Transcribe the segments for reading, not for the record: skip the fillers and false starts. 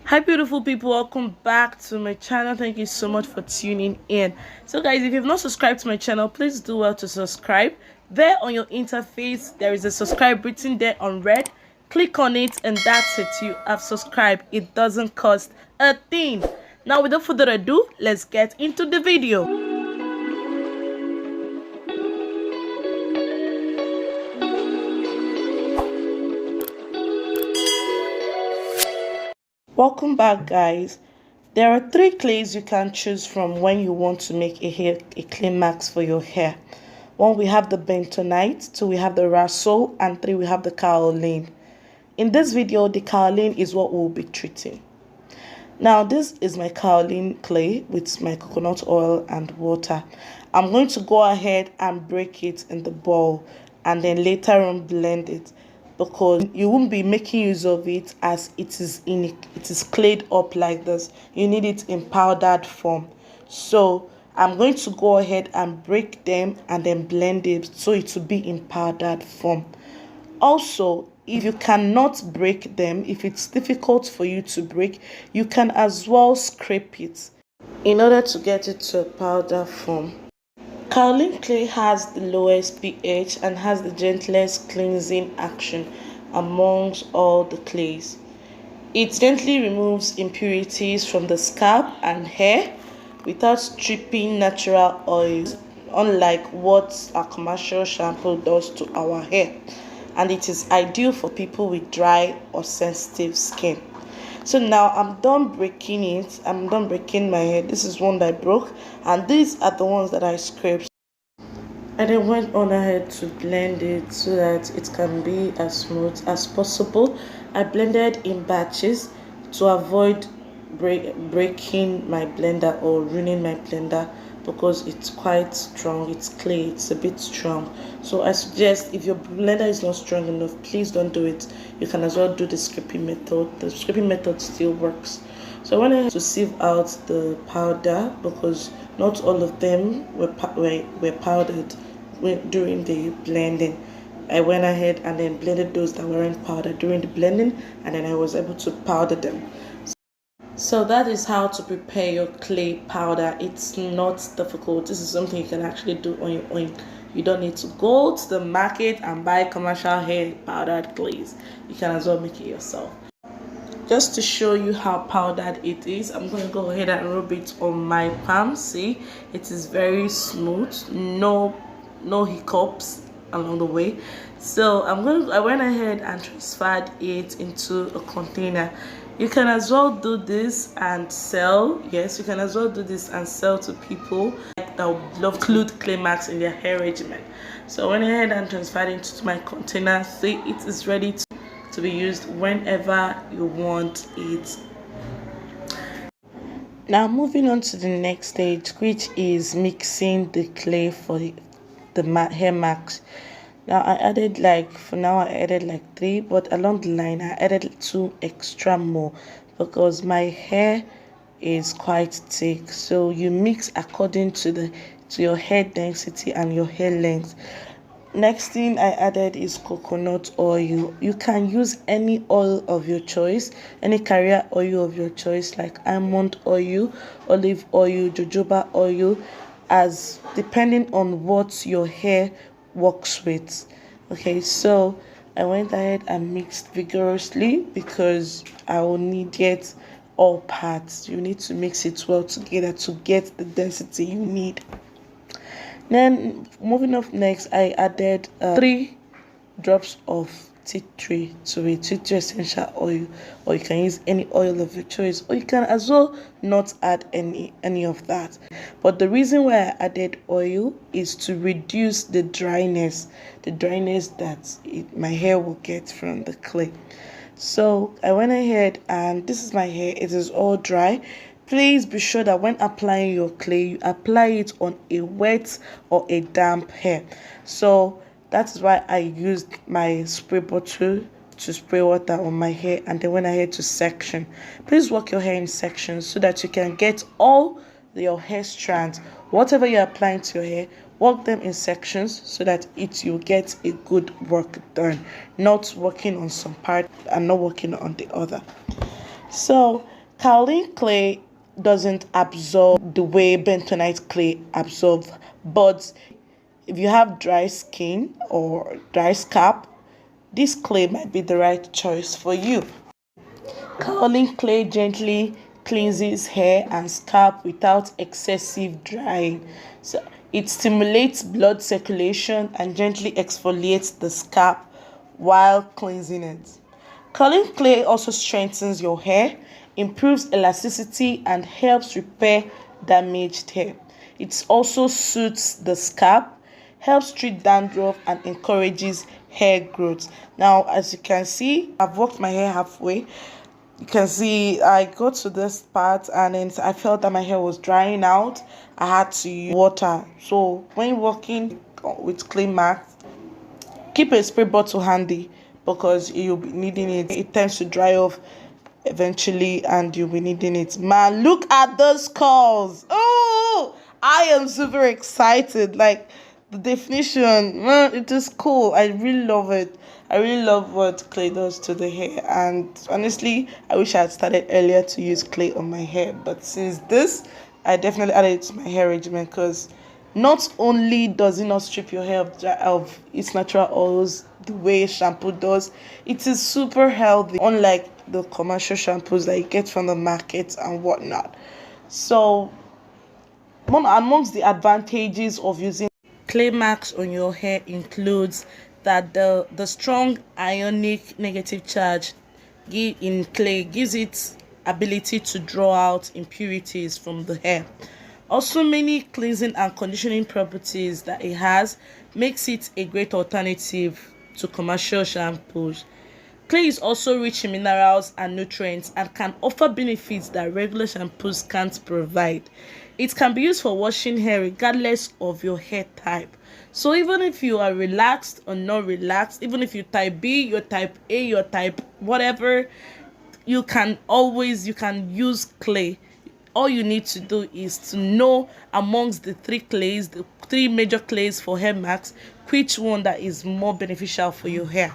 Hi beautiful people, welcome back to my channel. Thank you so much for tuning in. So guys, if you've not subscribed to my channel, please do well to subscribe. There on your interface there is a subscribe written there on red. Click on it and that's it, you have subscribed. It doesn't cost a thing. Now without further ado, let's get into the video. Welcome back guys. There are 3 clays you can choose from when you want to make a clay mask for your hair. 1, we have the bentonite, 2, we have the rasol, and 3, we have the kaolin. In this video, the kaolin is what we'll be treating. Now this is my kaolin clay with my coconut oil and water. I'm going to go ahead and break it in the bowl and then later on blend it, because you won't be making use of it as it is clayed up like this. You need it in powdered form. So I'm going to go ahead and break them and then blend it so it will be in powdered form. Also, if you cannot break them, if it's difficult for you to break, you can as well scrape it in order to get it to a powder form. Kaolin clay has the lowest pH and has the gentlest cleansing action amongst all the clays. It gently removes impurities from the scalp and hair without stripping natural oils, unlike what a commercial shampoo does to our hair. And it is ideal for people with dry or sensitive skin. So now I'm done breaking it. I'm done breaking my hair. This is one that I broke, and these are the ones that I scraped. I then went on ahead to blend it so that it can be as smooth as possible. I blended in batches to avoid breaking my blender or ruining my blender, because it's quite strong. It's clay, it's a bit strong. So I suggest, if your blender is not strong enough, please don't do it. You can as well do the scraping method. The scraping method still works. So I went ahead to sieve out the powder, because not all of them were powdered during the blending. I went ahead and then blended those that weren't powdered during the blending, and then I was able to powder them. So that is how to prepare your clay powder. It's not difficult. This is something you can actually do on your own. You don't need to go to the market and buy commercial hair powdered clays. You can as well make it yourself. Just to show you how powdered it is, I'm going to go ahead and rub it on my palm. See, it is very smooth. No hiccups along the way. So I went ahead and transferred it into a container. You can as well do this and sell. Yes, you can as well do this and sell to people that would love to include Claymask in their hair regimen. So I went ahead and transferred it into my container. See, it is ready to be used whenever you want it. Now moving on to the next stage, which is mixing the clay for the hair mask. Now I added like 3, but along the line I added 2 extra more, because my hair is quite thick. So you mix according to your hair density and your hair length. Next thing I added is coconut oil. You can use any oil of your choice, any carrier oil of your choice, like almond oil, olive oil, jojoba oil, as depending on what your hair works with. Okay, so I went ahead and mixed vigorously, because I will need it all parts. You need to mix it well together to get the density you need. Then moving up next, I added 3 drops of tea tree to it, tea tree essential oil, or you can use any oil of your choice, or you can as well not add any of that. But the reason why I added oil is to reduce the dryness that my hair will get from the clay. So I went ahead, and this is my hair. It is all dry. Please be sure that when applying your clay, you apply it on a wet or a damp hair. So that is why I used my spray bottle to spray water on my hair, and then went ahead to section. Please work your hair in sections so that you can get all your hair strands. Whatever you're applying to your hair, work them in sections so that you'll get a good work done, not working on some part and not working on the other. So Kaolin clay doesn't absorb the way bentonite clay absorbs, but if you have dry skin or dry scalp, this clay might be the right choice for you. Kaolin clay gently cleanses hair and scalp without excessive drying. So it stimulates blood circulation and gently exfoliates the scalp while cleansing it. Kaolin clay also strengthens your hair, improves elasticity, and helps repair damaged hair. It also suits the scalp, helps treat dandruff, and encourages hair growth. Now, as you can see, I've worked my hair halfway. You can see I got to this part and then I felt that my hair was drying out. I had to use water. So when working with Claymask, keep a spray bottle handy because you'll be needing it. It tends to dry off eventually and you'll be needing it. Man, look at those curls. Oh, I am super excited. Like the definition, man, it is cool. I really love it. I really love what clay does to the hair, and honestly I wish I had started earlier to use clay on my hair, but since this I definitely added it to my hair regimen because not only does it not strip your hair of its natural oils the way shampoo does, it is super healthy, unlike the commercial shampoos that you get from the market and whatnot. So amongst the advantages of using Claymask on your hair includes that the strong ionic negative charge in clay gives it ability to draw out impurities from the hair. Also, many cleansing and conditioning properties that it has makes it a great alternative to commercial shampoos. Clay is also rich in minerals and nutrients and can offer benefits that regular shampoos can't provide. It can be used for washing hair regardless of your hair type. So even if you are relaxed or not relaxed, even if you're type B, you're type A, you're type whatever, you can use clay. All you need to do is to know amongst the three major clays for hair masks, which one that is more beneficial for your hair.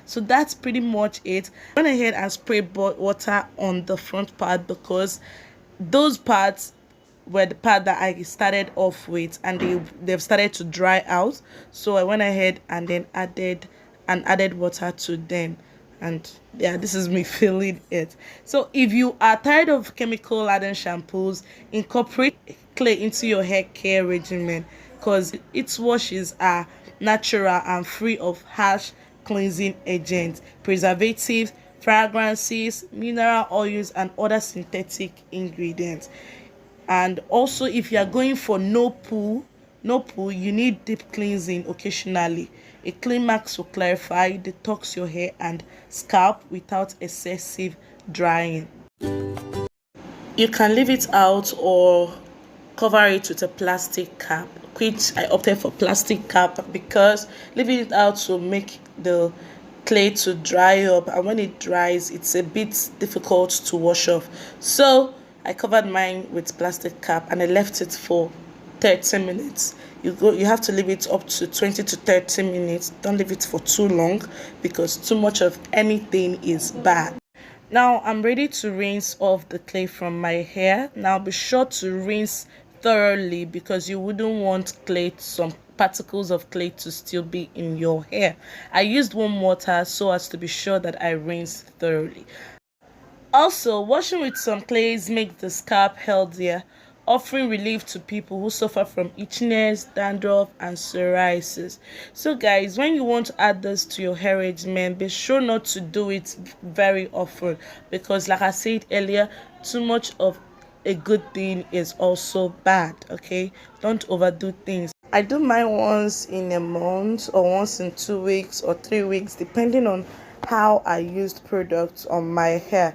So that's pretty much it. I went ahead and sprayed water on the front part because those parts were the part that I started off with and they've started to dry out. So I went ahead and then added water to them. And yeah, this is me feeling it. So if you are tired of chemical laden shampoos, incorporate clay into your hair care regimen because its washes are natural and free of harsh cleansing agents, preservatives, fragrances, mineral oils, and other synthetic ingredients. And also, if you are going for no poo, you need deep cleansing occasionally. A Claymask will clarify, detox your hair and scalp without excessive drying. You can leave it out or cover it with a plastic cap, which I opted for plastic cap because leaving it out will make the clay to dry up, and when it dries it's a bit difficult to wash off. So I covered mine with plastic cap and I left it for 30 minutes. You have to leave it up to 20 to 30 minutes. Don't leave it for too long because too much of anything is bad. Now I'm ready to rinse off the clay from my hair. Now be sure to rinse thoroughly because you wouldn't want some particles of clay to still be in your hair. I used warm water so as to be sure that I rinse thoroughly. Also, washing with some clays makes the scalp healthier, offering relief to people who suffer from itchiness, dandruff, and psoriasis. So guys, when you want to add this to your hair regimen, be sure not to do it very often because like I said earlier, too much of a good thing is also bad. Okay, don't overdo things. I do mine once in a month or once in 2 weeks or 3 weeks depending on how I used products on my hair.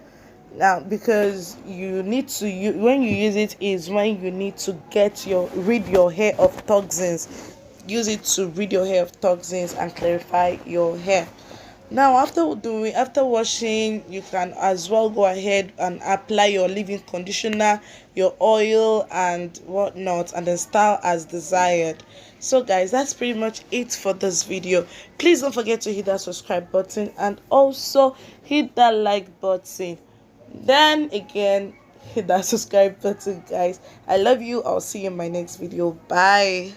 Now because you need to when you use it is when you need to rid your hair of toxins. Use it to rid your hair of toxins and clarify your hair. Now after washing, you can as well go ahead and apply your leave-in conditioner, your oil and whatnot, and then style as desired. So guys, that's pretty much it for this video. Please don't forget to hit that subscribe button and also hit that like button. Then again, hit that subscribe button, guys. I love you. I'll see you in my next video. Bye.